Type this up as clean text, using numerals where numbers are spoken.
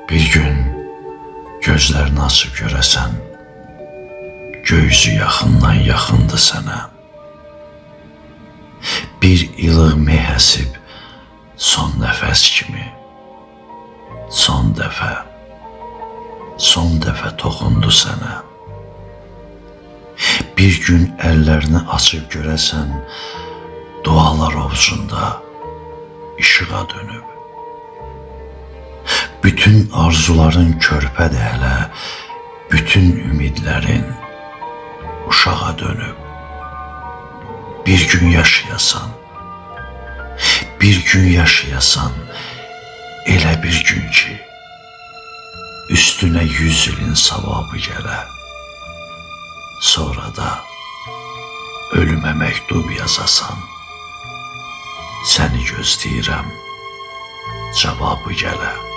Bir gün gözlərini açıb görəsən, gökyüzü yaxından yaxındır sənə. Bir ilıq meh əsib son nəfəs kimi, son dəfə toxundu sənə. Bir gün əllərini açıb görəsən, dualar ovucunda işığa dönüb. Bütün arzuların körpədir hələ, bütün ümidlərin uşağa dönüb. Bir gün yaşayasan, elə bir gün ki, üstünə 100 ilin savabı gələ. Sonra da ölümə məktub yazasan, səni gözləyirəm, cavabı gələ.